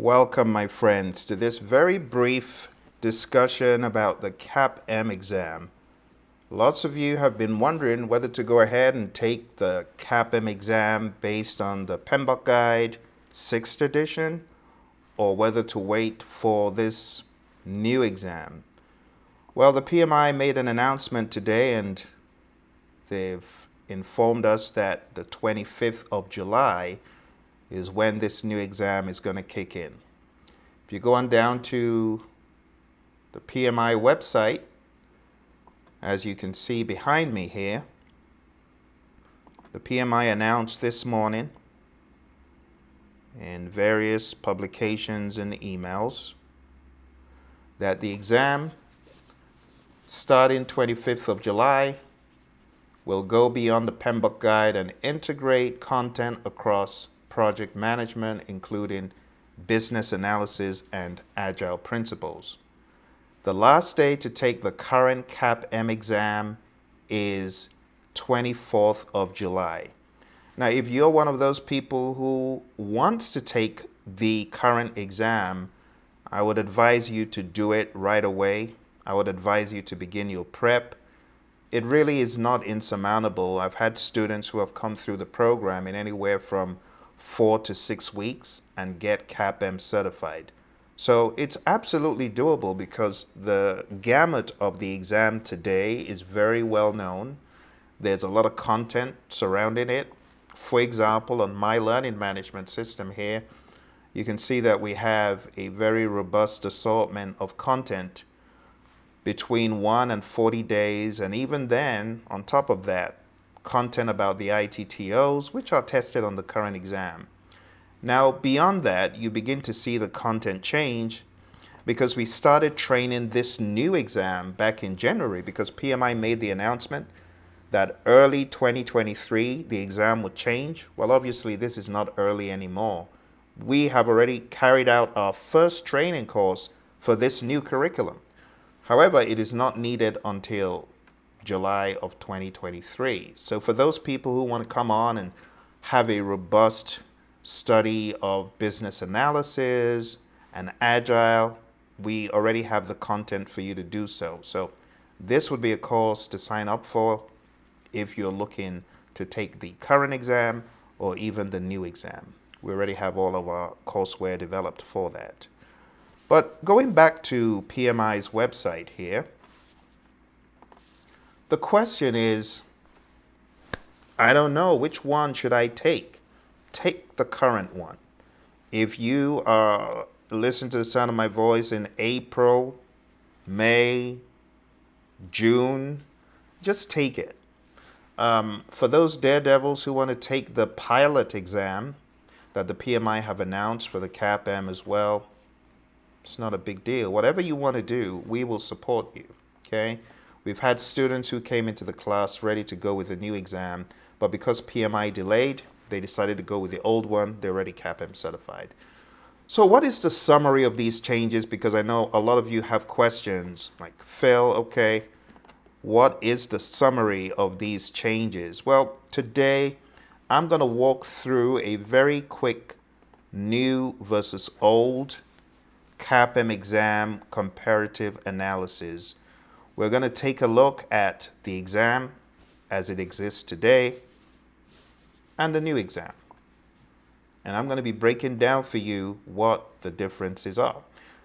Welcome, my friends, to this very brief discussion about the CAPM exam. Lots of you have been wondering whether to go ahead and take the CAPM exam based on the PMBOK Guide 6th edition or whether to wait for this new exam. Well, the PMI made an announcement today and they've informed us that the 25th of July is when this new exam is going to kick in. If you go on down to the PMI website, as you can see behind me here, the PMI announced this morning in various publications and emails that the exam starting 25th of July will go beyond the PMBOK guide and integrate content across project management, including business analysis and agile principles. The last day to take the current CAPM exam is 24th of July. Now, if you're one of those people who wants to take the current exam, I would advise you to do it right away. I would advise you to begin your prep. It really is not insurmountable. I've had students who have come through the program in anywhere from 4 to 6 weeks and get CAPM certified. So it's absolutely doable because the gamut of the exam today is very well known. There's a lot of content surrounding it. For example, on my learning management system here, you can see that we have a very robust assortment of content between 1 and 40 days, and even then, on top of that, content about the ITTOs, which are tested on the current exam. Now, beyond that, you begin to see the content change because we started training this new exam back in January because PMI made the announcement that early 2023, the exam would change. Well, obviously, this is not early anymore. We have already carried out our first training course for this new curriculum. However, it is not needed until July of 2023. So for those people who want to come on and have a robust study of business analysis and agile, we already have the content for you to do so. So this would be a course to sign up for if you're looking to take the current exam or even the new exam. We already have all of our courseware developed for that. But going back to PMI's website here, the question is, I don't know, which one should I take? Take the current one. If you are listening to the sound of my voice in April, May, June, just take it. For those daredevils who want to take the pilot exam that the PMI have announced for the CAPM as well, it's not a big deal. Whatever you want to do, we will support you, okay? We've had students who came into the class ready to go with the new exam, but because PMI delayed, they decided to go with the old one. They're already CAPM certified. So what is the summary of these changes? Because I know a lot of you have questions like, Phil, okay, what is the summary of these changes? Well, today I'm going to walk through a very quick new versus old CAPM exam comparative analysis. We're going to take a look at the exam as it exists today and the new exam. And I'm going to be breaking down for you what the differences are.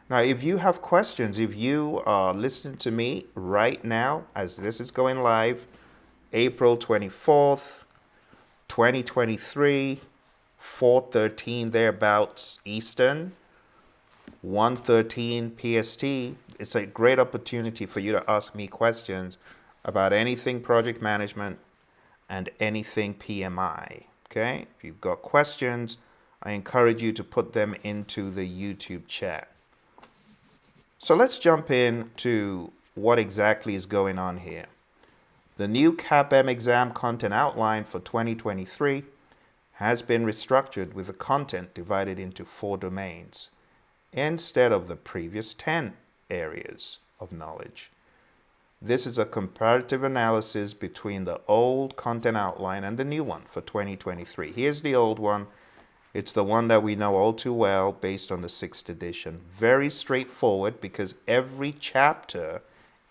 Now, if you have questions, if you are listening to me right now as this is going live, April 24th, 2023, 4:13 thereabouts Eastern, 1:13 PST, it's a great opportunity for you to ask me questions about anything project management and anything PMI, okay? If you've got questions, I encourage you to put them into the YouTube chat. So let's jump into what exactly is going on here. The new CAPM exam content outline for 2023 has been restructured with the content divided into 4 domains instead of the previous 10 areas of knowledge. This is a comparative analysis between the old content outline and the new one for 2023. Here's the old one. It's the one that we know all too well based on the 6th edition. Very straightforward because every chapter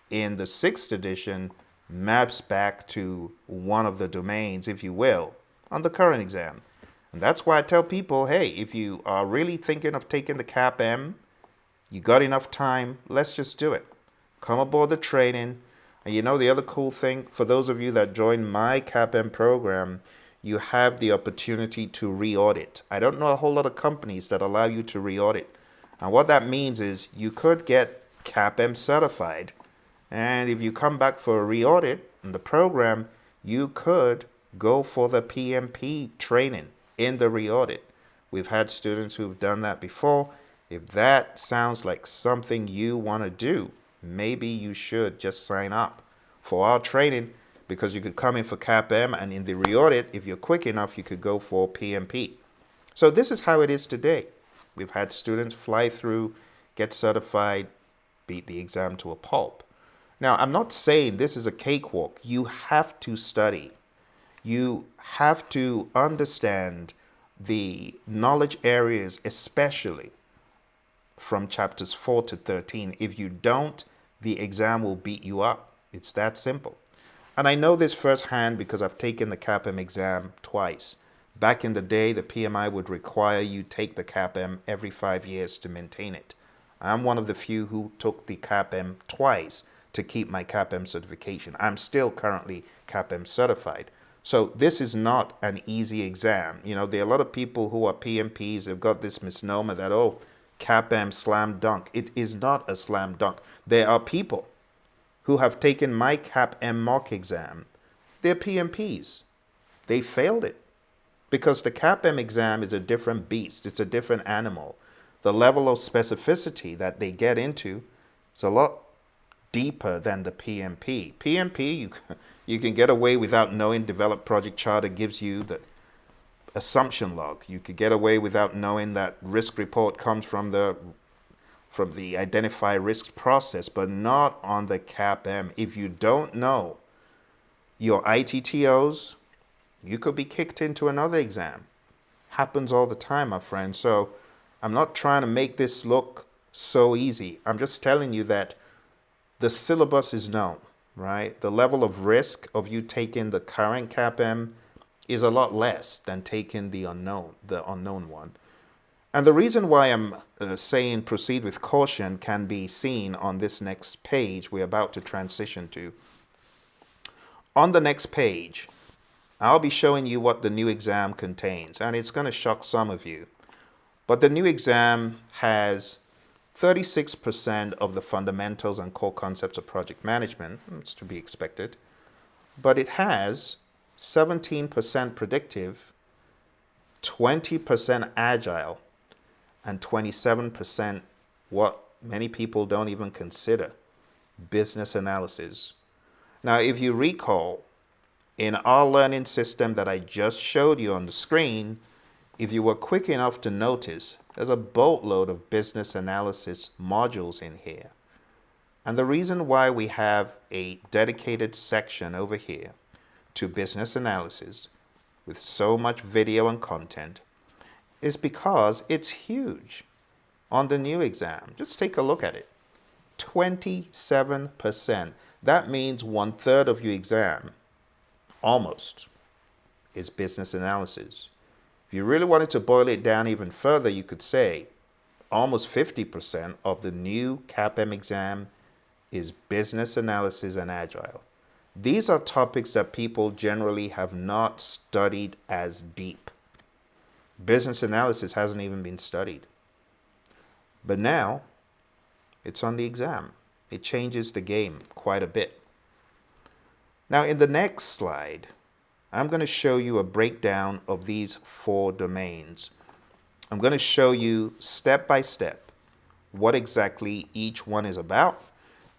in the 6th edition maps back to one of the domains, if you will, on the current exam. And that's why I tell people, hey, if you are really thinking of taking the CAPM, you got enough time, let's just do it. Come aboard the training. And you know the other cool thing, for those of you that join my CAPM program, you have the opportunity to re-audit. I don't know a whole lot of companies that allow you to re-audit. And what that means is you could get CAPM certified. And if you come back for a re-audit in the program, you could go for the PMP training in the re-audit. We've had students who've done that before. If that sounds like something you want to do, maybe you should just sign up for our training, because you could come in for CAPM, and in the re-audit, if you're quick enough, you could go for PMP. So this is how it is today. We've had students fly through, get certified, beat the exam to a pulp. Now, I'm not saying this is a cakewalk. You have to study. You have to understand the knowledge areas, especially from chapters 4 to 13. If you don't, the exam will beat you up. It's that simple. And I know this firsthand because I've taken the CAPM exam twice. Back in the day, the PMI would require you take the CAPM every 5 years to maintain it. I'm one of the few who took the CAPM twice to keep my CAPM certification. I'm still currently CAPM certified. So this is not an easy exam. You know, there are a lot of people who are PMPs who've got this misnomer that, oh, CAPM slam dunk. It is not a slam dunk. There are people who have taken my CAPM mock exam. They're PMPs. They failed it because the CAPM exam is a different beast. It's a different animal. The level of specificity that they get into is a lot deeper than the PMP. PMP, you can get away without knowing. Developed Project Charter gives you the assumption log. You could get away without knowing that risk report comes from the identify risks process, but not on the CAPM. If you don't know your ITTOs, you could be kicked into another exam. Happens all the time, my friend. So I'm not trying to make this look so easy. I'm just telling you that the syllabus is known, right? The level of risk of you taking the current CAPM is a lot less than taking the unknown one. And the reason why I'm saying proceed with caution can be seen on this next page we're about to transition to. On the next page, I'll be showing you what the new exam contains, and it's going to shock some of you. But the new exam has 36% of the fundamentals and core concepts of project management. It's to be expected. But it has 17% predictive, 20% agile, and 27% what many people don't even consider, business analysis. Now, if you recall, in our learning system that I just showed you on the screen, if you were quick enough to notice, there's a boatload of business analysis modules in here. And the reason why we have a dedicated section over here to business analysis with so much video and content is because it's huge on the new exam. Just take a look at it. 27%. That means 1/3 of your exam, almost, is business analysis. If you really wanted to boil it down even further, you could say almost 50% of the new CAPM exam is business analysis and agile. These are topics that people generally have not studied as deep. Business analysis hasn't even been studied. But now, it's on the exam. It changes the game quite a bit. Now, in the next slide, I'm going to show you a breakdown of these 4 domains. I'm going to show you step by step what exactly each one is about,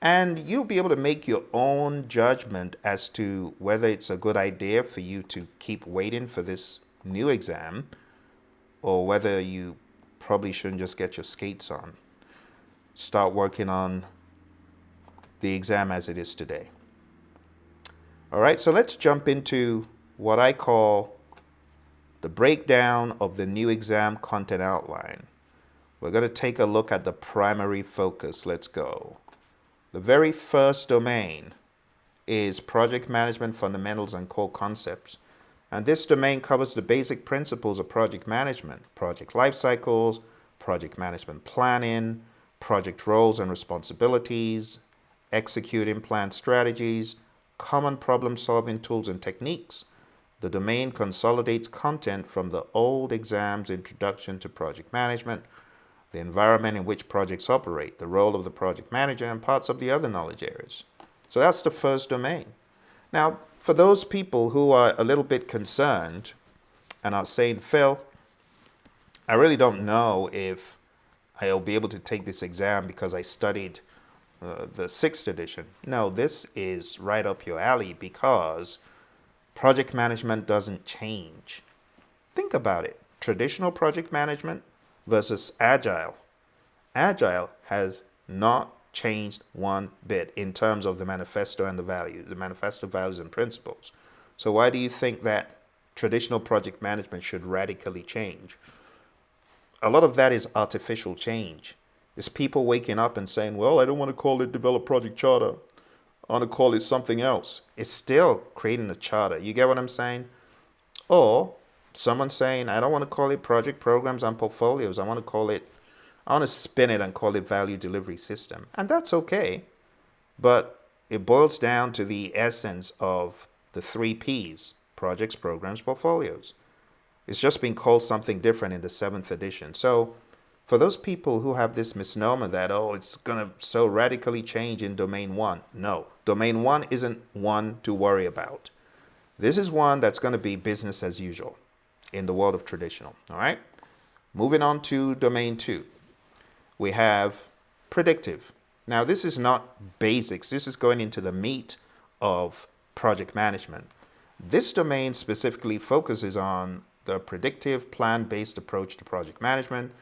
and you'll be able to make your own judgment as to whether it's a good idea for you to keep waiting for this new exam, or whether you probably shouldn't just get your skates on. Start working on the exam as it is today. All right, so let's jump into what I call the breakdown of the new exam content outline. We're going to take a look at the primary focus. Let's go. The very first domain is Project Management Fundamentals and Core Concepts. And this domain covers the basic principles of project management, project life cycles, project management planning, project roles and responsibilities, executing planned strategies, common problem-solving tools and techniques. The domain consolidates content from the old exam's Introduction to Project Management, the environment in which projects operate, the role of the project manager, and parts of the other knowledge areas. So that's the first domain. Now, for those people who are a little bit concerned and are saying, Phil, I really don't know if I'll be able to take this exam because I studied the 6th edition. No, this is right up your alley because project management doesn't change. Think about it. Traditional project management versus agile. Agile has not changed one bit in terms of the manifesto and the values, the manifesto values and principles. So why do you think that traditional project management should radically change? A lot of that is artificial change. It's people waking up and saying, well, I don't want to call it Develop Project Charter. I want to call it something else. It's still creating a charter. You get what I'm saying? Or someone saying, I don't want to call it Project Programs and Portfolios. I want to spin it and call it Value Delivery System. And that's okay. But it boils down to the essence of the 3 Ps, projects, programs, portfolios. It's just been called something different in the 7th edition. So for those people who have this misnomer that, oh, it's going to so radically change in Domain 1. No, Domain 1 isn't one to worry about. This is one that's going to be business as usual in the world of traditional. All right. Moving on to Domain 2. We have predictive. Now, this is not basics. This is going into the meat of project management. This domain specifically focuses on the predictive plan-based approach to project management,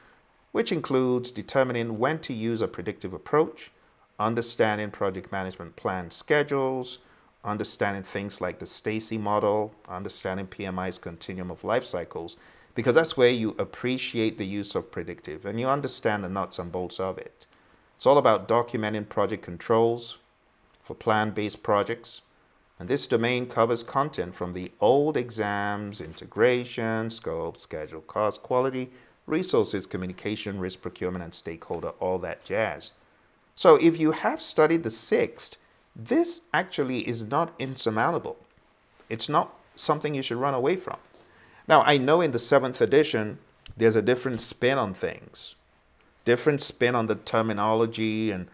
which includes determining when to use a predictive approach, understanding project management plan schedules, understanding things like the Stacy model, understanding PMI's continuum of life cycles, because that's where you appreciate the use of predictive and you understand the nuts and bolts of it. It's all about documenting project controls for plan-based projects. And this domain covers content from the old exams, integration, scope, schedule, cost, quality, resources, communication, risk, procurement, and stakeholder, all that jazz. So if you have studied the 6th, this actually is not insurmountable. It's not something you should run away from. Now, I know in the 7th edition, there's a different spin on things, different spin on the terminology, and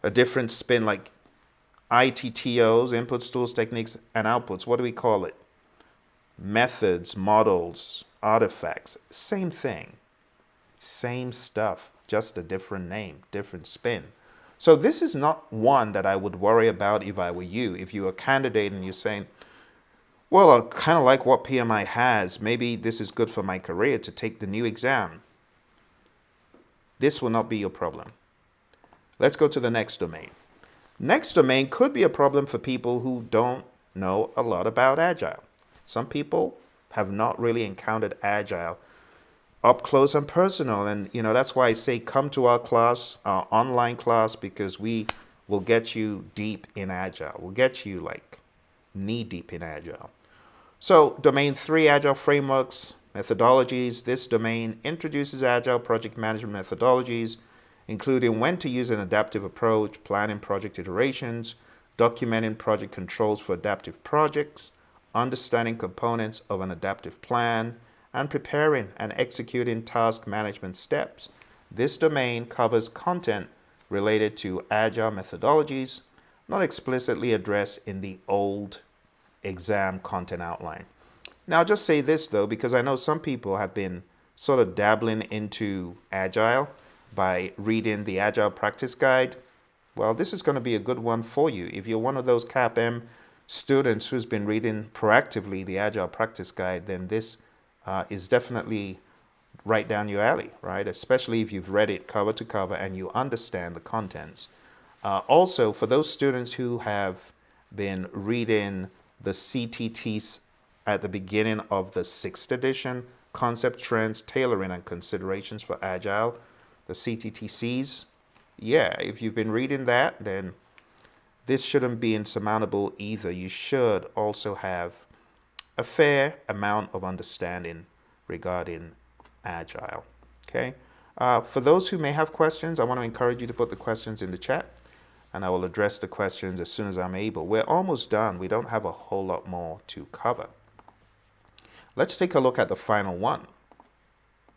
a different spin like ITTOs, inputs, tools, techniques, and outputs. What do we call it? Methods, models, artifacts. Same thing. Same stuff, just a different name, different spin. So this is not one that I would worry about if I were you. If you're a candidate and you're saying, well, I kind of like what PMI has. Maybe this is good for my career to take the new exam. This will not be your problem. Let's go to the next domain. Next domain could be a problem for people who don't know a lot about Agile. Some people have not really encountered Agile up close and personal. And, that's why I say come to our class, our online class, because we will get you deep in Agile. We'll get you like knee deep in Agile. So Domain 3, Agile frameworks, methodologies. This domain introduces Agile project management methodologies, including when to use an adaptive approach, planning project iterations, documenting project controls for adaptive projects, understanding components of an adaptive plan, and preparing and executing task management steps. This domain covers content related to Agile methodologies, not explicitly addressed in the old exam content outline. Now, I'll just say this, though, because I know some people have been sort of dabbling into Agile by reading the Agile Practice Guide. Well, this is going to be a good one for you. If you're one of those CAPM students who's been reading proactively the Agile Practice Guide, then this is definitely right down your alley, right? Especially if you've read it cover to cover and you understand the contents. Also, for those students who have been reading the CTT at the beginning of the 6th edition, Concept, Trends, Tailoring, and Considerations for Agile, the CTTCs. Yeah, if you've been reading that, then this shouldn't be insurmountable either. You should also have a fair amount of understanding regarding Agile. Okay. For those who may have questions, I want to encourage you to put the questions in the chat, and I will address the questions as soon as I'm able. We're almost done. We don't have a whole lot more to cover. Let's take a look at the final one.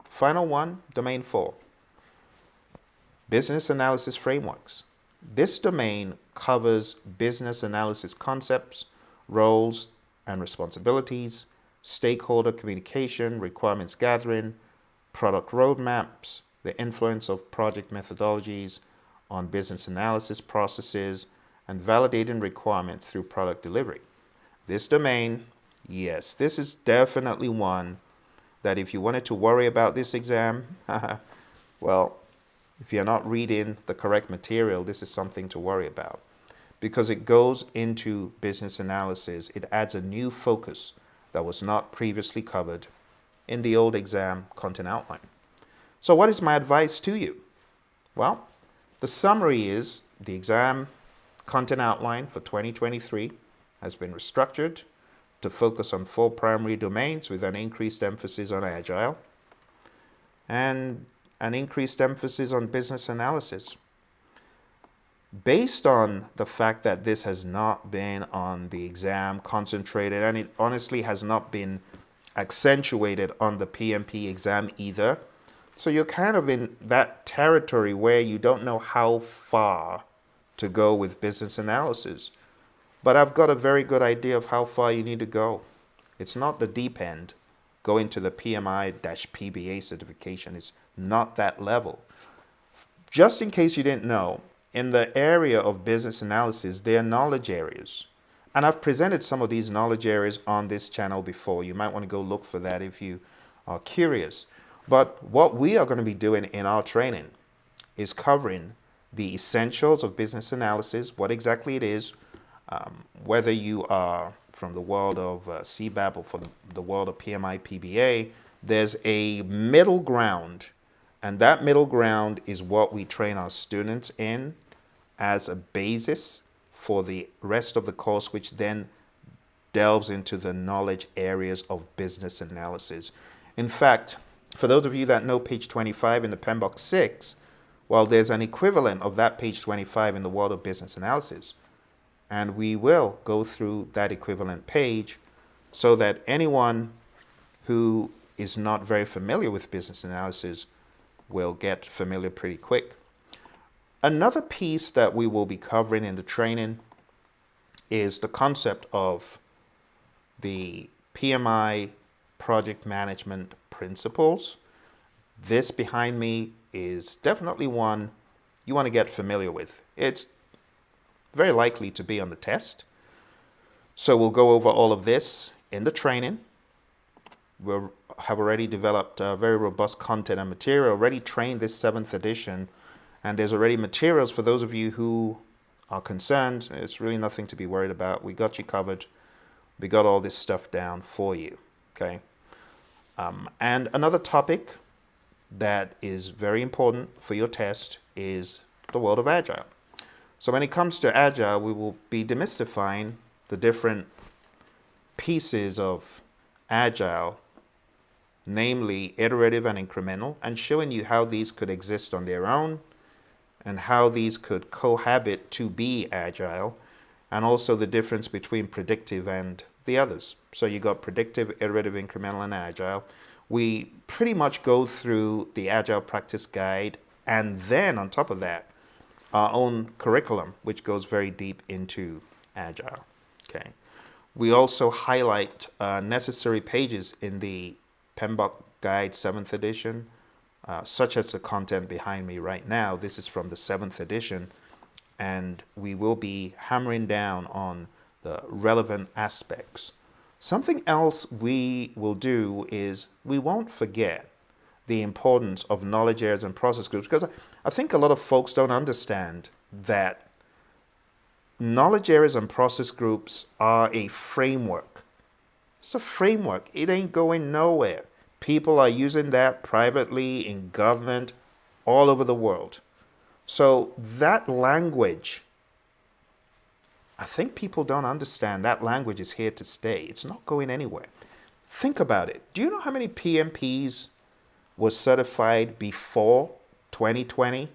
Final one, domain 4, business analysis frameworks. This domain covers business analysis concepts, roles and responsibilities, stakeholder communication, requirements gathering, product roadmaps, the influence of project methodologies on business analysis processes, and validating requirements through product delivery. This domain, yes, this is definitely one that if you wanted to worry about this exam, well, if you're not reading the correct material, this is something to worry about because it goes into business analysis. It adds a new focus that was not previously covered in the old exam content outline. So what is my advice to you? Well, the summary is the exam content outline for 2023 has been restructured to focus on 4 primary domains with an increased emphasis on Agile and an increased emphasis on business analysis. Based on the fact that this has not been on the exam concentrated, and it honestly has not been accentuated on the PMP exam either, so you're kind of in that territory where you don't know how far to go with business analysis. But I've got a very good idea of how far you need to go. It's not the deep end, going to the PMI-PBA certification. It's not that level. Just in case you didn't know, in the area of business analysis, there are knowledge areas. And I've presented some of these knowledge areas on this channel before. You might want to go look for that if you are curious. But what we are going to be doing in our training is covering the essentials of business analysis, what exactly it is, whether you are from the world of CBAP or from the world of PMI, PBA, there's a middle ground. And that middle ground is what we train our students in as a basis for the rest of the course, which then delves into the knowledge areas of business analysis. In fact, for those of you that know page 25 in the PMBOK 6, well, there's an equivalent of that page 25 in the world of business analysis. And we will go through that equivalent page so that anyone who is not very familiar with business analysis will get familiar pretty quick. Another piece that we will be covering in the training is the concept of the PMI project management principles. This behind me is definitely one you want to get familiar with. It's very likely to be on the test. So we'll go over all of this in the training. We have already developed very robust content and material, already trained this 7th edition, and there's already materials for those of you who are concerned. It's really nothing to be worried about. We got you covered. We got all this stuff down for you, okay? And another topic that is very important for your test is the world of Agile. So when it comes to Agile, we will be demystifying the different pieces of Agile, namely iterative and incremental, and showing you how these could exist on their own and how these could cohabit to be Agile, and also the difference between predictive and the others. So you got predictive, iterative, incremental, and Agile. We pretty much go through the Agile practice guide, and then on top of that, our own curriculum, which goes very deep into Agile. Okay. We also highlight necessary pages in the PMBOK Guide 7th edition, such as the content behind me right now. This is from the 7th edition, and we will be hammering down on the relevant aspects. Something else we will do is we won't forget the importance of knowledge areas and process groups, because I think a lot of folks don't understand that knowledge areas and process groups are a framework It's a framework. It ain't going nowhere. People are using that privately in government all over the world. So that language, I think people don't understand that language is here to stay. It's not going anywhere. Think about it. Do you know how many PMPs were certified before 2020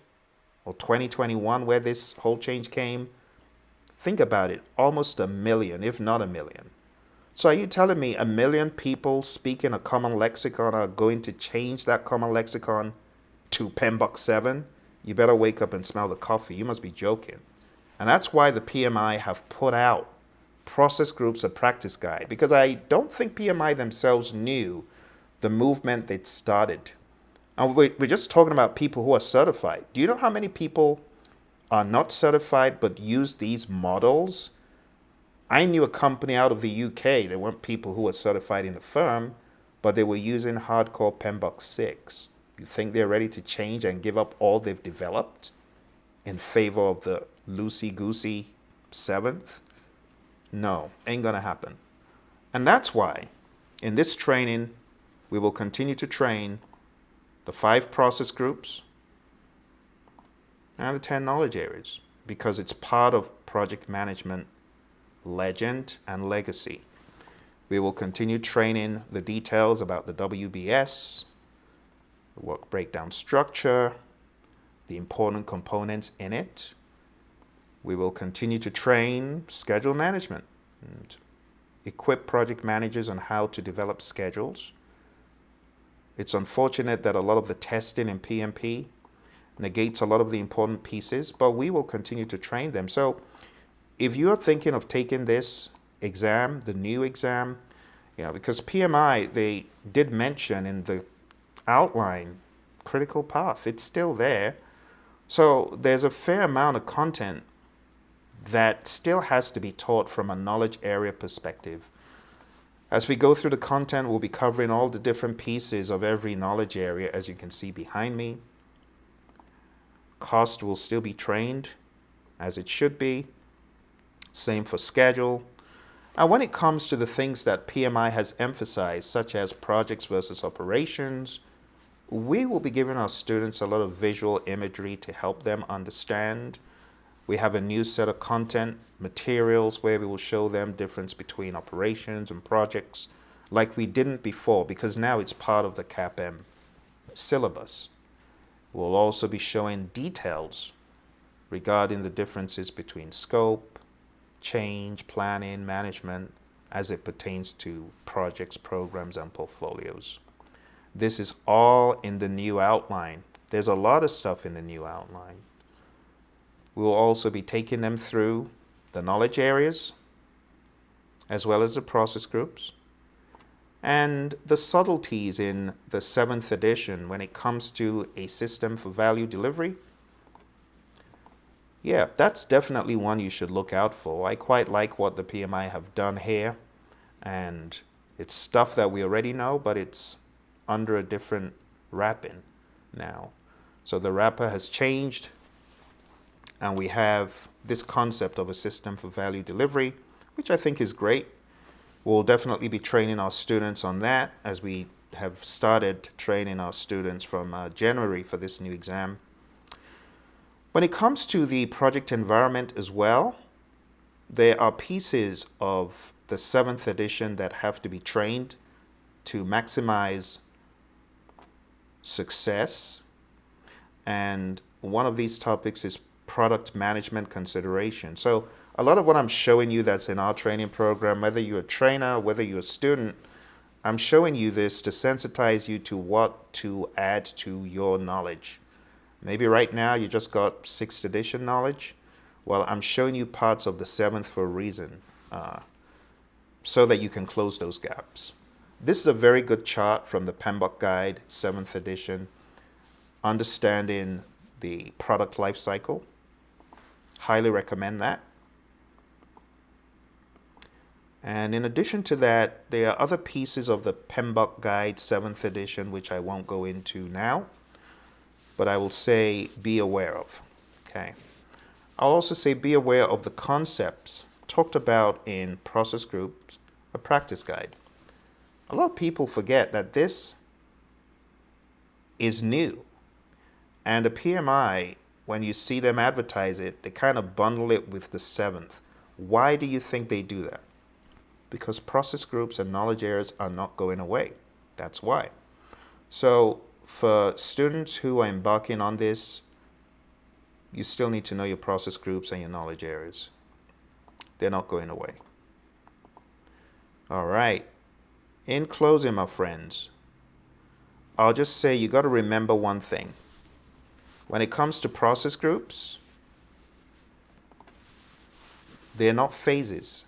or 2021 where this whole change came? Think about it. Almost a million, if not a million. So are you telling me a million people speaking a common lexicon are going to change that common lexicon to PMBOK 7? You better wake up and smell the coffee. You must be joking. And that's why the PMI have put out process groups, a practice guide, because I don't think PMI themselves knew the movement they'd started. And we're just talking about people who are certified. Do you know how many people are not certified but use these models? I knew a company out of the UK. They weren't people who were certified in the firm, but they were using hardcore PMBOK 6. You think they're ready to change and give up all they've developed in favor of the loosey-goosey 7th? No, ain't gonna happen. And that's why in this training, we will continue to train the 5 process groups and the 10 knowledge areas because it's part of project management legend and legacy. We will continue training the details about the WBS, the work breakdown structure, the important components in it. We will continue to train schedule management and equip project managers on how to develop schedules. It's unfortunate that a lot of the testing in PMP negates a lot of the important pieces, but we will continue to train them. So if you're thinking of taking this exam, the new exam, because PMI, they did mention in the outline critical path. It's still there. So there's a fair amount of content that still has to be taught from a knowledge area perspective. As we go through the content, we'll be covering all the different pieces of every knowledge area, as you can see behind me. Cost will still be trained as it should be. Same for schedule. And when it comes to the things that PMI has emphasized, such as projects versus operations, we will be giving our students a lot of visual imagery to help them understand. We have a new set of content materials where we will show them difference between operations and projects like we didn't before, because now it's part of the CAPM syllabus. We'll also be showing details regarding the differences between scope, change, planning, management, as it pertains to projects, programs, and portfolios. This is all in the new outline. There's a lot of stuff in the new outline. We'll also be taking them through the knowledge areas, as well as the process groups, and the subtleties in the 7th edition when it comes to a system for value delivery. Yeah, that's definitely one you should look out for. I quite like what the PMI have done here, and it's stuff that we already know, but it's under a different wrapping now. So the wrapper has changed, and we have this concept of a system for value delivery, which I think is great. We'll definitely be training our students on that, as we have started training our students from January for this new exam. When it comes to the project environment as well, there are pieces of the 7th edition that have to be trained to maximize success. And one of these topics is product management consideration. So a lot of what I'm showing you that's in our training program, whether you're a trainer, whether you're a student, I'm showing you this to sensitize you to what to add to your knowledge. Maybe right now you just got 6th edition knowledge. Well, I'm showing you parts of the 7th for a reason, so that you can close those gaps. This is a very good chart from the PMBOK Guide, 7th edition, understanding the product life cycle. Highly recommend that. And in addition to that, there are other pieces of the PMBOK Guide, 7th edition, which I won't go into now, but I will say be aware of. Okay. I'll also say be aware of the concepts talked about in process groups, a practice guide. A lot of people forget that this is new. And the PMI, when you see them advertise it, they kind of bundle it with the 7th. Why do you think they do that? Because process groups and knowledge areas are not going away. That's why. So for students who are embarking on this, you still need to know your process groups and your knowledge areas. They're not going away. All right. In closing, my friends, I'll just say you got to remember one thing. When it comes to process groups, they're not phases.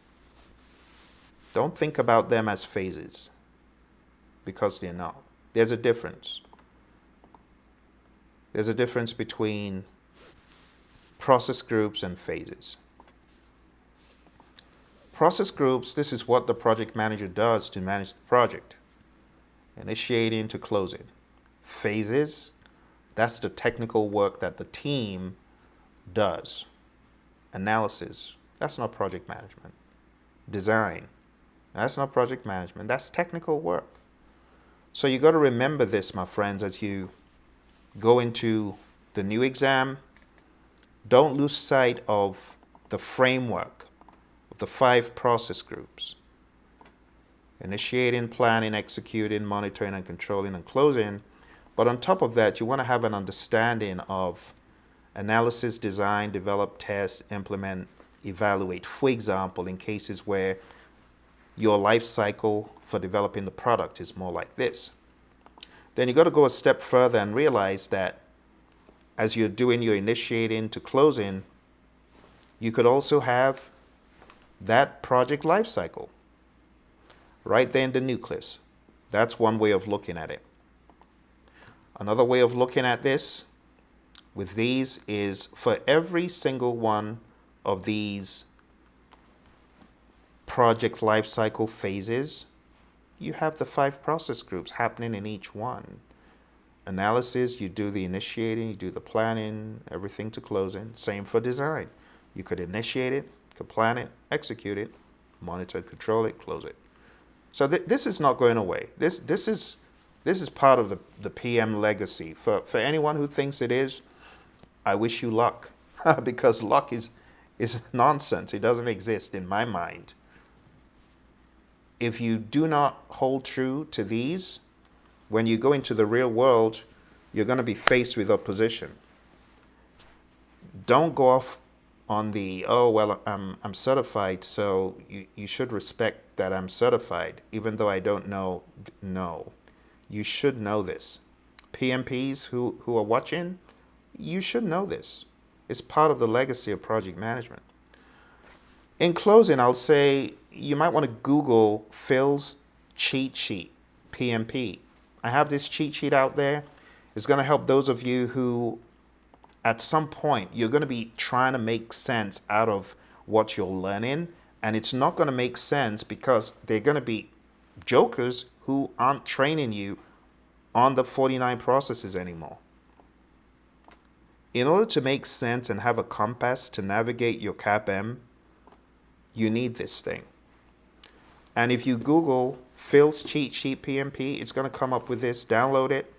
Don't think about them as phases, because they're not. There's a difference. There's a difference between process groups and phases. Process groups, this is what the project manager does to manage the project. Initiating to closing. Phases, that's the technical work that the team does. Analysis, that's not project management. Design, that's not project management. That's technical work. So you got to remember this, my friends, as you go into the new exam. Don't lose sight of the framework of the 5 process groups. Initiating, planning, executing, monitoring, and controlling, and closing. But on top of that, you want to have an understanding of analysis, design, develop, test, implement, evaluate. For example, in cases where your life cycle for developing the product is more like this. Then you got to go a step further and realize that as you're doing your initiating to closing, you could also have that project life cycle right there in the nucleus. That's one way of looking at it. Another way of looking at this with these is for every single one of these project life cycle phases, you have the 5 process groups happening in each one. Analysis, you do the initiating, you do the planning, everything to closing. Same for design. You could initiate it, could plan it, execute it, monitor, control it, close it. So this is not going away. This is part of the PM legacy. For anyone who thinks it is, I wish you luck, because luck is nonsense. It doesn't exist in my mind. If you do not hold true to these, when you go into the real world, you're going to be faced with opposition. Don't go off on the, oh, well, I'm certified, so you should respect that I'm certified, even though I don't know. No, you should know this. PMPs who are watching, you should know this. It's part of the legacy of project management. In closing, I'll say you might want to Google Phil's cheat sheet, PMP. I have this cheat sheet out there. It's going to help those of you who, at some point, you're going to be trying to make sense out of what you're learning, and it's not going to make sense because they're going to be jokers who aren't training you on the 49 processes anymore. In order to make sense and have a compass to navigate your CAPM, you need this thing. And if you Google Phil's cheat sheet PMP, it's going to come up with this. Download it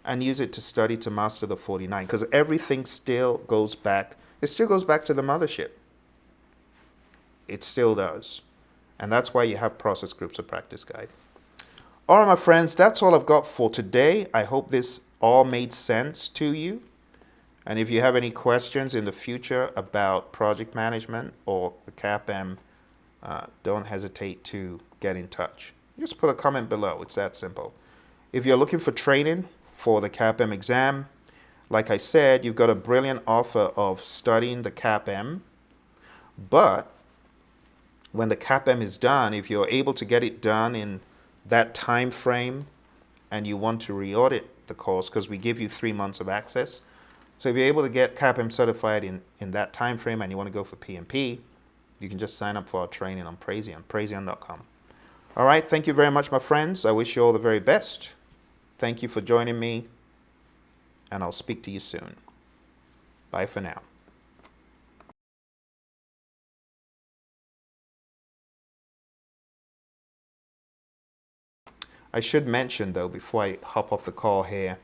and use it to study to master the 49, because everything still goes back. It still goes back to the mothership. It still does. And that's why you have process groups, a practice guide. All right, my friends, that's all I've got for today. I hope this all made sense to you. And if you have any questions in the future about project management or the CAPM, don't hesitate to get in touch. Just put a comment below. It's that simple. If you're looking for training for the CAPM exam, like I said, you've got a brilliant offer of studying the CAPM. But when the CAPM is done, if you're able to get it done in that time frame and you want to re-audit the course, because we give you 3 months of access. So if you're able to get CAPM certified in that time frame and you want to go for PMP, you can just sign up for our training on Praizion, praizion.com. All right, thank you very much, my friends. I wish you all the very best. Thank you for joining me, and I'll speak to you soon. Bye for now. I should mention, though, before I hop off the call here,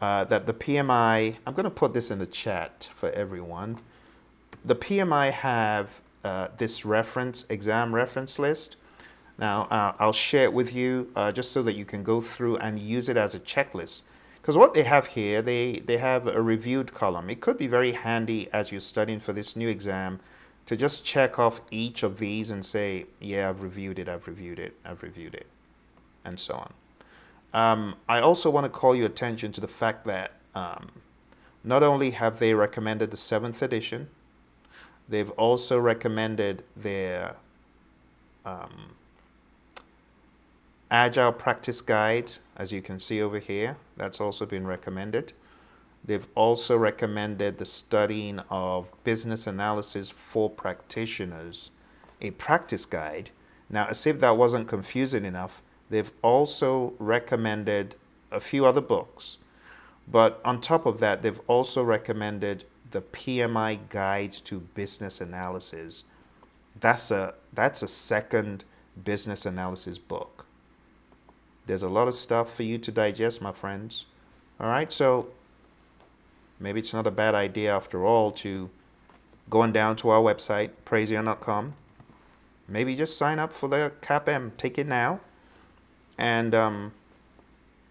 that the PMI, I'm going to put this in the chat for everyone. The PMI have this exam reference list. Now, I'll share it with you just so that you can go through and use it as a checklist. Because what they have here, they have a reviewed column. It could be very handy as you're studying for this new exam to just check off each of these and say, yeah, I've reviewed it, I've reviewed it, I've reviewed it, and so on. I also want to call your attention to the fact that not only have they recommended the 7th edition, they've also recommended their Agile Practice Guide, as you can see over here. That's also been recommended. They've also recommended the studying of business analysis for practitioners, a practice guide. Now, as if that wasn't confusing enough, they've also recommended a few other books. But on top of that, they've also recommended the PMI Guide to Business Analysis. That's a second business analysis book. There's a lot of stuff for you to digest, my friends. All right, so maybe it's not a bad idea after all to going down to our website, Praizion.com. Maybe just sign up for the CAPM. Take it now. And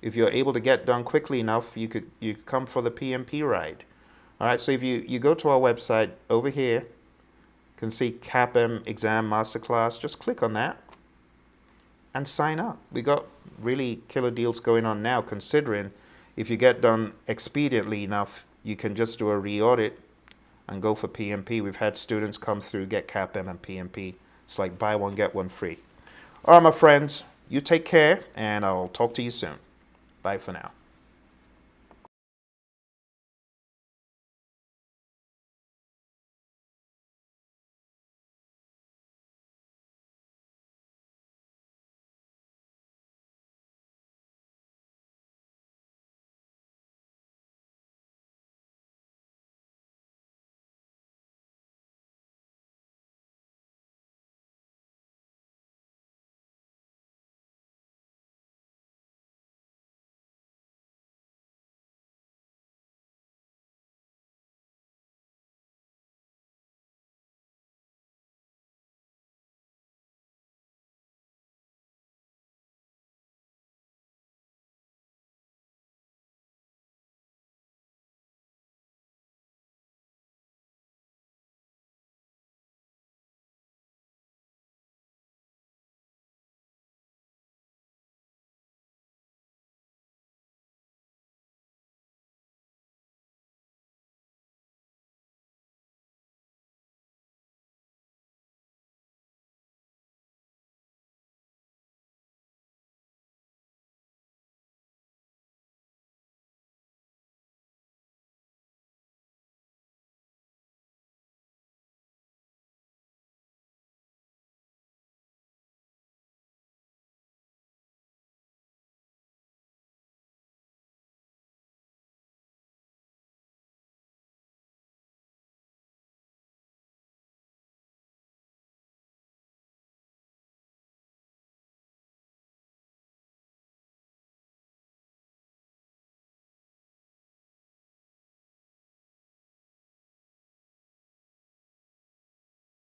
if you're able to get done quickly enough, you could come for the PMP ride. All right, so if you go to our website over here, you can see CAPM Exam Masterclass. Just click on that and sign up. We got really killer deals going on now, considering if you get done expediently enough, you can just do a re-audit and go for PMP. We've had students come through, get CAPM and PMP. It's like buy one, get one free. All right, my friends, you take care, and I'll talk to you soon. Bye for now.